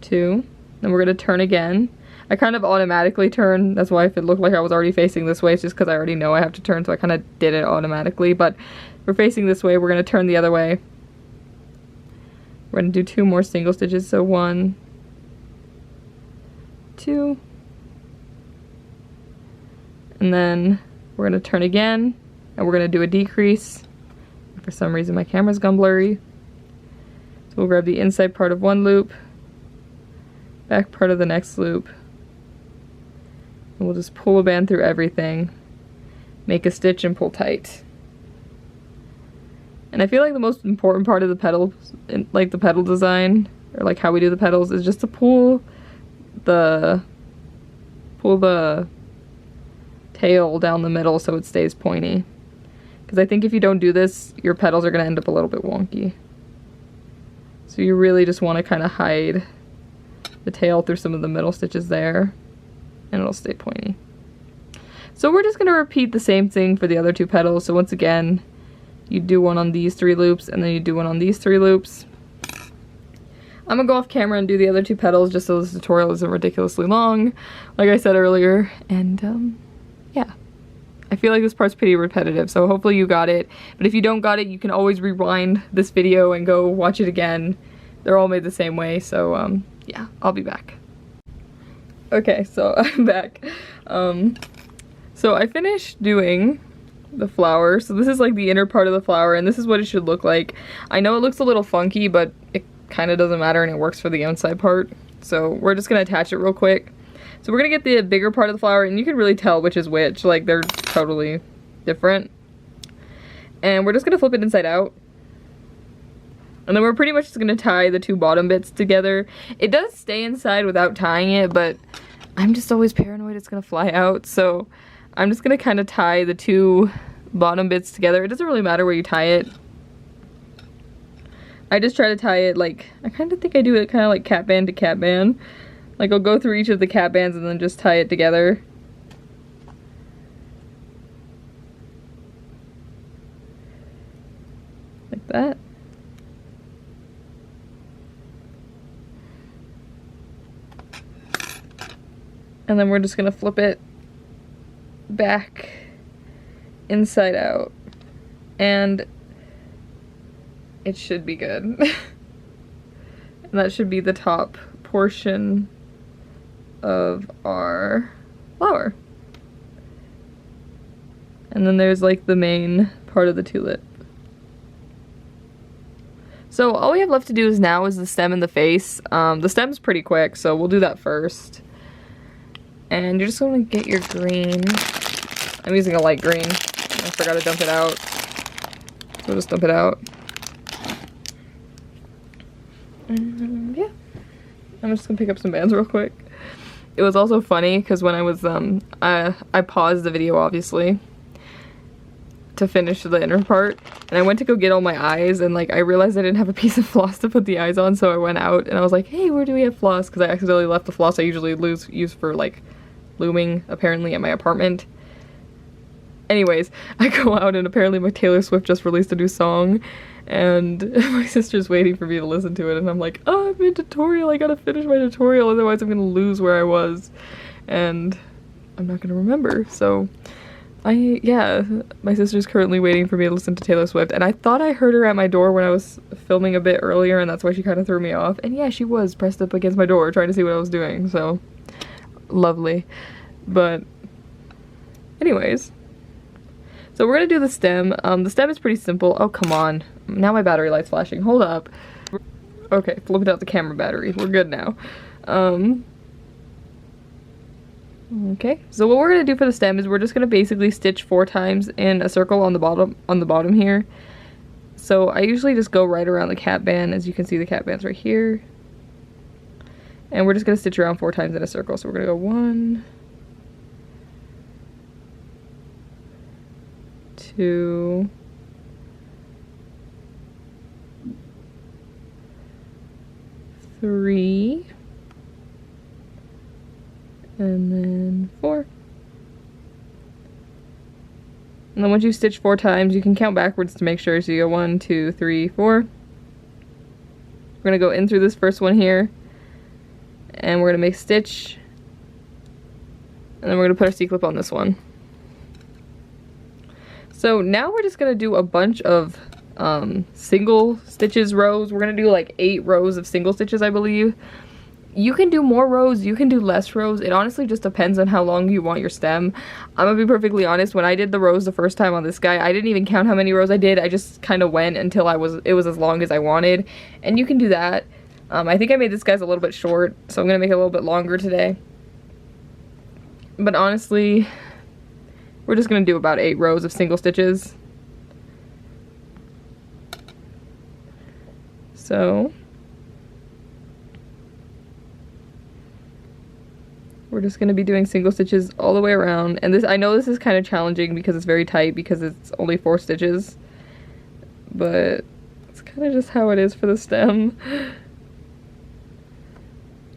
2. Then we're gonna turn again. I kind of automatically turn, that's why if it looked like I was already facing this way, it's just because I already know I have to turn, so I kind of did it automatically, but we're facing this way, we're gonna turn the other way. We're gonna do 2 more single stitches, so 1, 2, and then we're gonna turn again, and we're gonna do a decrease. For some reason my camera's gone blurry. So we'll grab the inside part of one loop, back part of the next loop, and we'll just pull a band through everything, make a stitch, and pull tight. And I feel like the most important part of the petals, the petal design, or how we do the petals, is just to pull the tail down the middle so it stays pointy. Because I think if you don't do this, your petals are going to end up a little bit wonky. So you really just want to kind of hide the tail through some of the middle stitches there, and it'll stay pointy. So we're just going to repeat the same thing for the other 2 petals. So once again, you do one on these 3 loops, and then you do one on these 3 loops. I'm gonna go off camera and do the other 2 petals just so this tutorial isn't ridiculously long, like I said earlier, and yeah. I feel like this part's pretty repetitive, so hopefully you got it. But if you don't got it, you can always rewind this video and go watch it again. They're all made the same way, so yeah, I'll be back. Okay, so I'm back. So I finished doing the flower. So this is the inner part of the flower, and this is what it should look like. I know it looks a little funky, but it kind of doesn't matter, and it works for the outside part. So we're just gonna attach it real quick. So we're gonna get the bigger part of the flower, and you can really tell which is which. They're totally different. And we're just gonna flip it inside out. And then we're pretty much just gonna tie the 2 bottom bits together. It does stay inside without tying it, but I'm just always paranoid it's gonna fly out, so I'm just gonna kind of tie the 2 bottom bits together. It doesn't really matter where you tie it. I just try to tie it I kind of think I do it kind of cap band to cap band. I'll go through each of the cap bands and then just tie it together. Like that. And then we're just gonna flip it back inside out, and it should be good. And that should be the top portion of our flower. And then there's the main part of the tulip. So all we have left to do now is the stem and the face. The stem's pretty quick, so we'll do that first. And you're just going to get your green. I'm using a light green. I forgot to dump it out. So we'll just dump it out. And yeah. I'm just going to pick up some bands real quick. It was also funny because when I was, I paused the video obviously to finish the inner part, and I went to go get all my eyes, and like I realized I didn't have a piece of floss to put the eyes on, so I went out and I was like, hey, where do we have floss? Because I accidentally left the floss I usually use for like looming apparently at my apartment. Anyways, I go out and apparently my Taylor Swift just released a new song, and my sister's waiting for me to listen to it, and I'm like, oh, I'm in tutorial, I gotta finish my tutorial, otherwise I'm gonna lose where I was, and I'm not gonna remember. So yeah, my sister's currently waiting for me to listen to Taylor Swift, and I thought I heard her at my door when I was filming a bit earlier, and that's why she kind of threw me off. And yeah, she was pressed up against my door trying to see what I was doing, so lovely. But anyways, so we're gonna do the stem. The stem is pretty simple. Oh, come on. Now my battery light's flashing. Hold up. Okay, flipped out the camera battery. We're good now. Okay, so what we're gonna do for the stem is we're just gonna basically stitch 4 times in a circle on the bottom here. So I usually just go right around the cap band. As you can see, the cap band's right here. And we're just gonna stitch around 4 times in a circle. So we're gonna go 1, 2, 3, and then 4. And then once you stitch 4 times, you can count backwards to make sure. So you go 1, 2, 3, 4. We're gonna go in through this first one here, and we're gonna make a stitch, and then we're gonna put our C-clip on this one. So now we're just gonna do a bunch of single stitches rows. We're gonna do like 8 rows of single stitches, I believe. You can do more rows, you can do less rows. It honestly just depends on how long you want your stem. I'm gonna be perfectly honest, when I did the rows the first time on this guy, I didn't even count how many rows I did. I just kind of went until it was as long as I wanted. And you can do that. I think I made this guy's a little bit short, so I'm gonna make it a little bit longer today. But honestly, we're just gonna do about 8 rows of single stitches. So we're just going to be doing single stitches all the way around. And this, I know this is kind of challenging because it's very tight because it's only 4 stitches. But it's kind of just how it is for the stem. And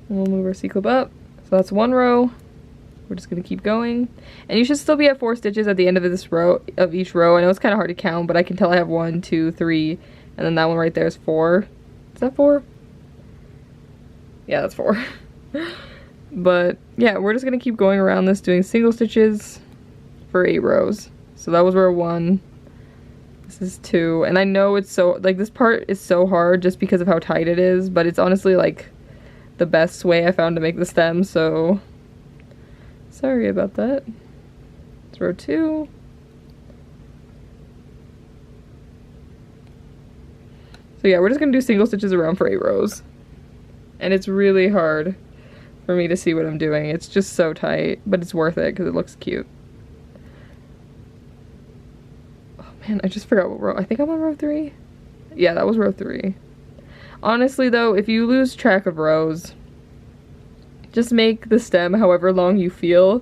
we'll move our C-clip up. So that's 1 row. We're just going to keep going. And you should still be at 4 stitches at the end of this row, of each row. I know it's kind of hard to count, but I can tell I have 1, 2, 3, and then that one right there is 4. Is that 4? Yeah, that's 4. But yeah, we're just gonna keep going around this doing single stitches for 8 rows. So that was row 1. This is 2. And I know it's so, like, this part is so hard just because of how tight it is, but it's honestly like the best way I found to make the stem, so sorry about that. It's row 2. So yeah, we're just gonna do single stitches around for 8 rows. And it's really hard for me to see what I'm doing. It's just so tight, but it's worth it because it looks cute. Oh man, I just forgot what row. I think I'm on row 3. Yeah, that was row 3. Honestly though, if you lose track of rows, just make the stem however long you feel.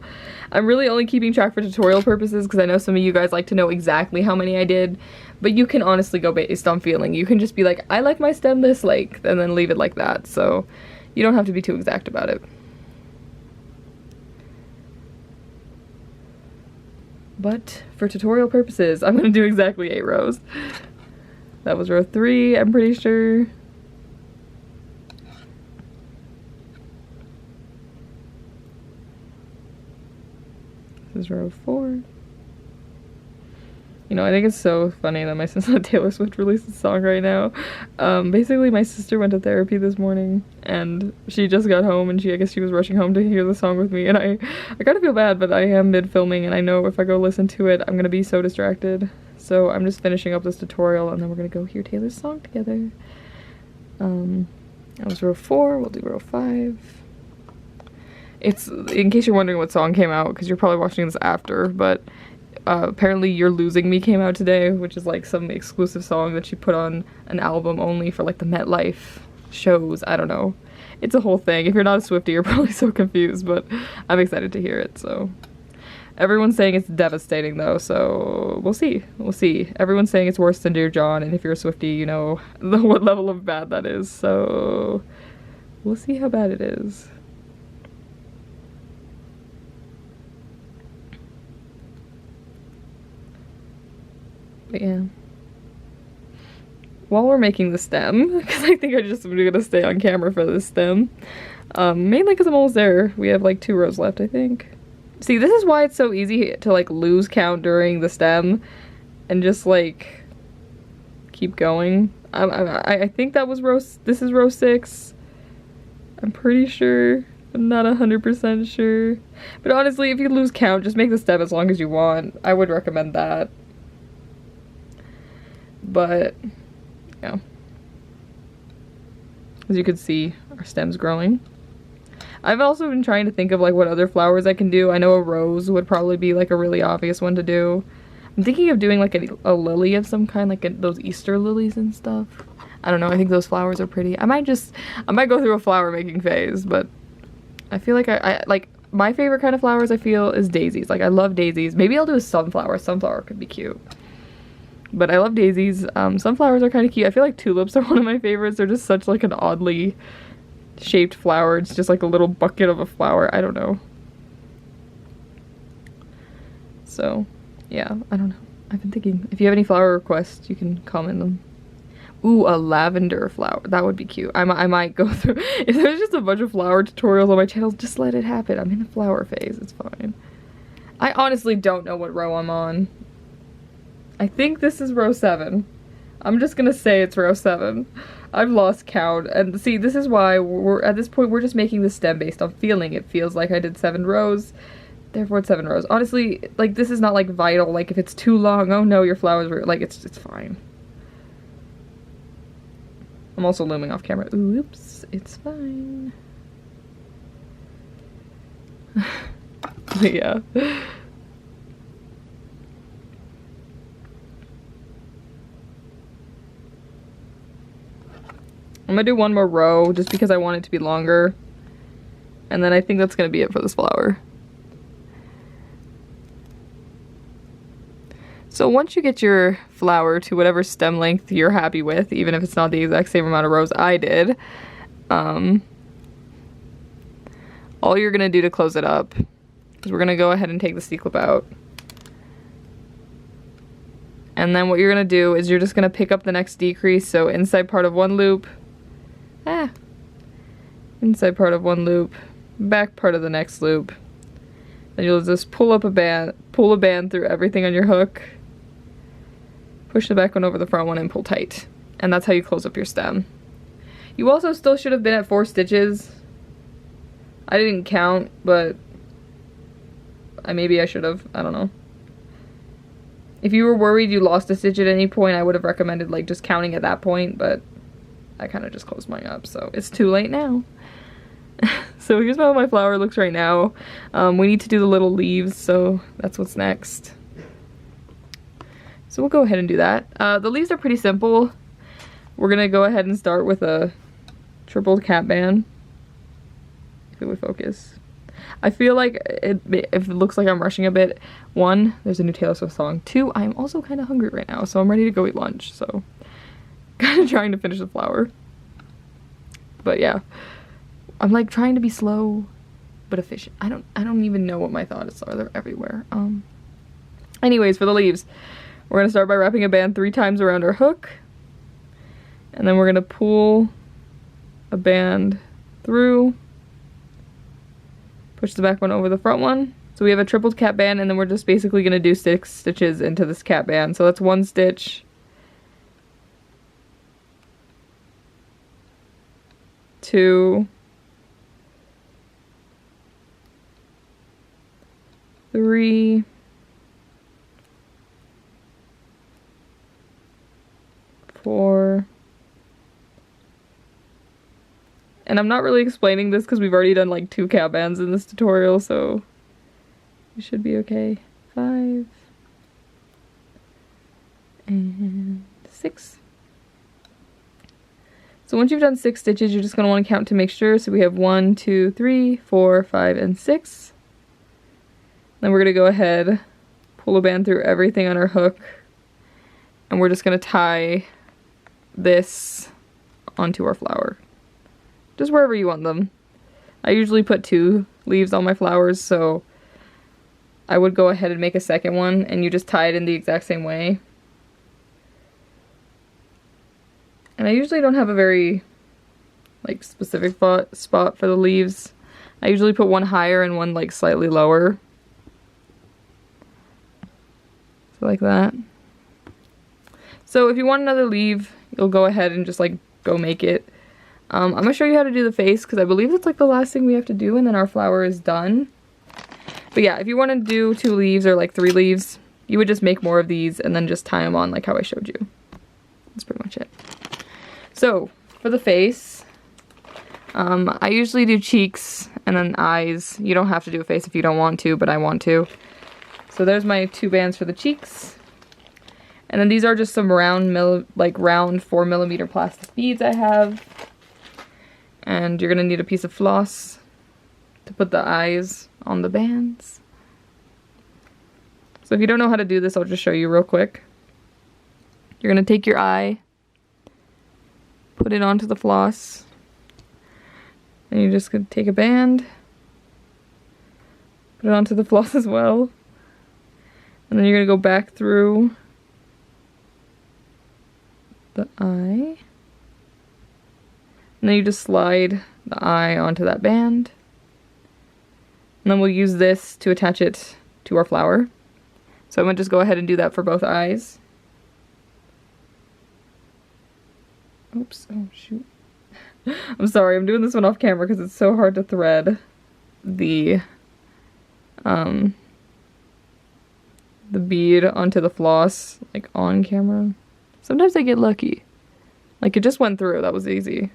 I'm really only keeping track for tutorial purposes because I know some of you guys like to know exactly how many I did, but you can honestly go based on feeling. You can just be like, I like my stem this length, and then leave it like that. So you don't have to be too exact about it. But for tutorial purposes, I'm going to do exactly 8 rows. That was row 3, I'm pretty sure. This is row 4. You know, I think it's so funny that my sister Taylor Swift released a song right now. Basically, my sister went to therapy this morning, and she just got home, and I guess she was rushing home to hear the song with me, and I kind of feel bad, but I am mid-filming, and I know if I go listen to it, I'm gonna be so distracted. So I'm just finishing up this tutorial, and then we're gonna go hear Taylor's song together. That was row 4, we'll do row 5. It's, in case you're wondering what song came out, because you're probably watching this after, but apparently You're Losing Me came out today, which is like some exclusive song that she put on an album only for like the MetLife shows. I don't know. It's a whole thing. If you're not a Swiftie, you're probably so confused, but I'm excited to hear it, so. Everyone's saying it's devastating though, so we'll see. We'll see. Everyone's saying it's worse than Dear John, and if you're a Swiftie, you know what level of bad that is, so we'll see how bad it is. But yeah. While we're making the stem, because I think I just am gonna stay on camera for this stem, mainly because I'm almost there. We have like 2 rows left, I think. See, this is why it's so easy to like lose count during the stem and just like keep going. I think that was this is row 6. I'm pretty sure. I'm not 100% sure. But honestly, if you lose count, just make the stem as long as you want. I would recommend that. But yeah, as you can see, our stem's growing. I've also been trying to think of like what other flowers I can do. I know a rose would probably be like a really obvious one to do. I'm thinking of doing like a lily of some kind, like those Easter lilies and stuff. I don't know, I think those flowers are pretty. I might go through a flower making phase, but I feel like I like my favorite kind of flowers I feel is daisies. Like I love daisies. Maybe I'll do a sunflower. Sunflower could be cute. But I love daisies. Sunflowers are kind of cute. I feel like tulips are one of my favorites. They're just such like an oddly shaped flower. It's just like a little bucket of a flower. I don't know. So, yeah, I don't know. I've been thinking. If you have any flower requests, you can comment them. Ooh, a lavender flower. That would be cute. I might go through. If there's just a bunch of flower tutorials on my channel, just let it happen. I'm in the flower phase. It's fine. I honestly don't know what row I'm on. I think this is row 7. I'm just gonna say it's row 7. I've lost count, and see, this is why we're at this point, we're just making the stem based on feeling. It feels like I did 7 rows, therefore it's 7 rows. Honestly, like, this is not, like, vital. Like, if it's too long, oh no, your flowers were, like, it's fine. I'm also looming off camera. Oops, it's fine. Yeah. I'm gonna do one more row just because I want it to be longer. And then I think that's gonna be it for this flower. So once you get your flower to whatever stem length you're happy with, even if it's not the exact same amount of rows I did, all you're gonna do to close it up is we're gonna go ahead and take the C-clip out. And then what you're gonna do is you're just gonna pick up the next decrease, so inside part of one loop, inside part of one loop, back part of the next loop. Then you'll just pull a band through everything on your hook, push the back one over the front one, and pull tight. And that's how you close up your stem. You also still should have been at 4 stitches. I didn't count, but maybe I should have. I don't know. If you were worried you lost a stitch at any point, I would have recommended like just counting at that point, but I kind of just closed mine up, so it's too late now. So here's how my flower looks right now. We need to do the little leaves, so that's what's next. So we'll go ahead and do that. The leaves are pretty simple. We're gonna go ahead and start with a triple cap band. If it would focus. I feel like if it looks like I'm rushing a bit, 1, there's a new Taylor Swift song. 2, I'm also kind of hungry right now, so I'm ready to go eat lunch, so kind of trying to finish the flower. But yeah, I'm like trying to be slow but efficient. I don't even know what my thoughts are. They're everywhere. Anyways, for the leaves, we're gonna start by wrapping a band 3 times around our hook, and then we're gonna pull a band through, push the back one over the front one. So we have a triple cap band, and then we're just basically gonna do 6 stitches into this cap band. So that's 1 stitch, 2, 3, 4, and I'm not really explaining this because we've already done like 2 cap bands in this tutorial, so we should be okay. 5 and 6. So once you've done 6 stitches, you're just going to want to count to make sure. So we have 1, 2, 3, 4, 5, and 6. Then we're gonna go ahead, pull a band through everything on our hook, and we're just gonna tie this onto our flower. Just wherever you want them. I usually put 2 leaves on my flowers, so I would go ahead and make a second one, and you just tie it in the exact same way. And I usually don't have a very like specific spot for the leaves. I usually put one higher and one like slightly lower. So like that. So if you want another leaf, you'll go ahead and just like go make it. I'm gonna show you how to do the face because I believe it's like the last thing we have to do, and then our flower is done. But yeah, if you want to do 2 leaves or like 3 leaves, you would just make more of these and then just tie them on like how I showed you. That's pretty much it. So for the face, I usually do cheeks and then eyes. You don't have to do a face if you don't want to, but I want to. So there's my 2 bands for the cheeks. And then these are just some round 4mm plastic beads I have. And you're gonna need a piece of floss to put the eyes on the bands. So if you don't know how to do this, I'll just show you real quick. You're gonna take your eye, put it onto the floss, and you're just gonna take a band, put it onto the floss as well, and then you're gonna go back through the eye. And then you just slide the eye onto that band. And then we'll use this to attach it to our flower. So I'm going to just go ahead and do that for both eyes. Oops, oh shoot. I'm sorry, I'm doing this one off camera because it's so hard to thread the bead onto the floss, like on camera. Sometimes I get lucky. Like it just went through, that was easy.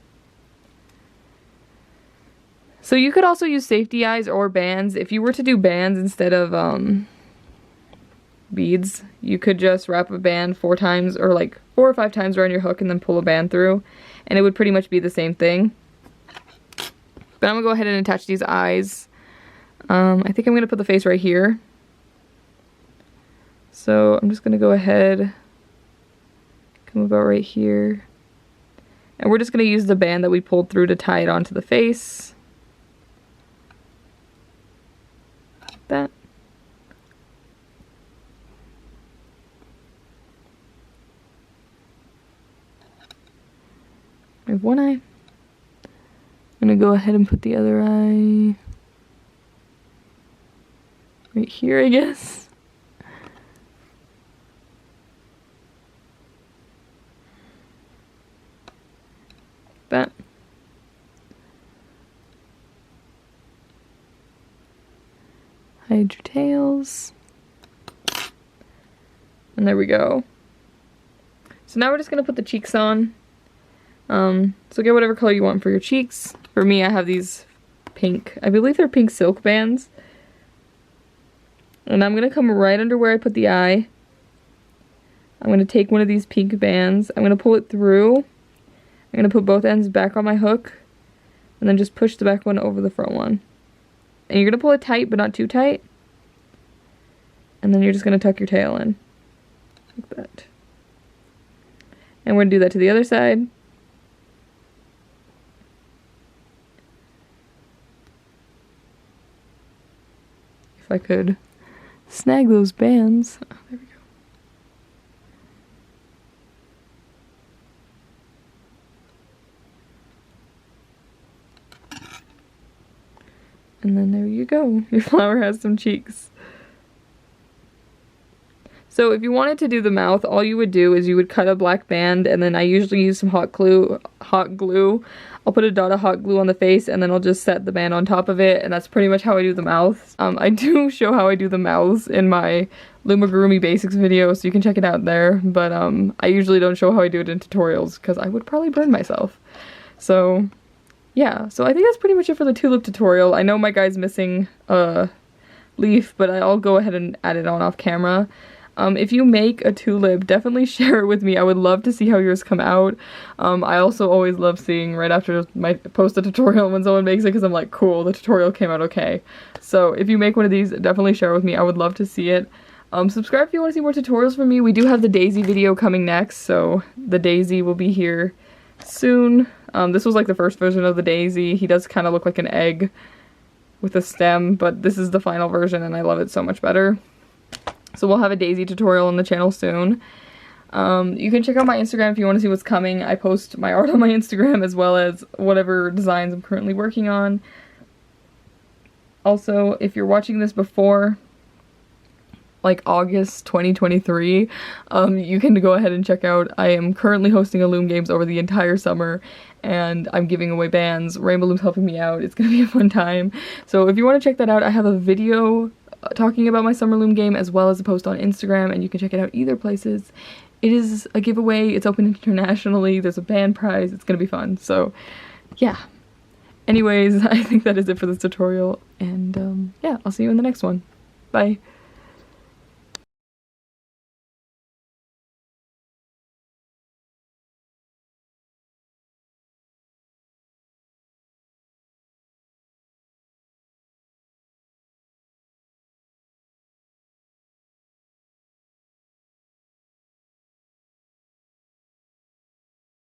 So you could also use safety eyes or bands. If you were to do bands instead of beads, you could just wrap a band 4 times or like 4 or 5 times around your hook and then pull a band through, and it would pretty much be the same thing. But I'm gonna go ahead and attach these eyes. I think I'm gonna put the face right here. So I'm just gonna go ahead, come about right here, and we're just gonna use the band that we pulled through to tie it onto the face. That. I have one eye. I'm gonna go ahead and put the other eye right here, I guess. That. Hide your tails. And there we go. So now we're just gonna put the cheeks on. So get whatever color you want for your cheeks. For me, I have these pink, I believe they're pink silk bands. And I'm gonna come right under where I put the eye. I'm gonna take one of these pink bands, I'm gonna pull it through. I'm gonna put both ends back on my hook, and then just push the back one over the front one. And you're gonna pull it tight, but not too tight. And then you're just gonna tuck your tail in, like that. And we're gonna do that to the other side. If I could snag those bands. Oh, there we go. And then there you go. Your flower has some cheeks. So if you wanted to do the mouth, all you would do is you would cut a black band, and then I usually use some hot glue. I'll put a dot of hot glue on the face, and then I'll just set the band on top of it, and that's pretty much how I do the mouth. I do show how I do the mouths in my Loomigurumi basics video, so you can check it out there, but I usually don't show how I do it in tutorials, because I would probably burn myself. So yeah, so I think that's pretty much it for the tulip tutorial. I know my guy's missing a leaf, but I'll go ahead and add it on off camera. If you make a tulip, definitely share it with me. I would love to see how yours come out. I also always love seeing right after my post a tutorial when someone makes it, because I'm like, cool, the tutorial came out okay. So if you make one of these, definitely share it with me. I would love to see it. Subscribe if you want to see more tutorials from me. We do have the daisy video coming next, so the daisy will be here soon. This was like the first version of the daisy. He does kind of look like an egg with a stem, but this is the final version and I love it so much better. So we'll have a daisy tutorial on the channel soon. You can check out my Instagram if you want to see what's coming. I post my art on my Instagram as well as whatever designs I'm currently working on. Also, if you're watching this before like August 2023, you can go ahead and check out, I am currently hosting a Loom Games over the entire summer, and I'm giving away bands. Rainbowloom's helping me out. It's gonna be a fun time. So if you want to check that out, I have a video talking about my summer Loom game as well as a post on Instagram, and you can check it out either places. It is a giveaway. It's open internationally. There's a band prize. It's gonna be fun. So yeah. Anyways, I think that is it for this tutorial, and yeah, I'll see you in the next one. Bye.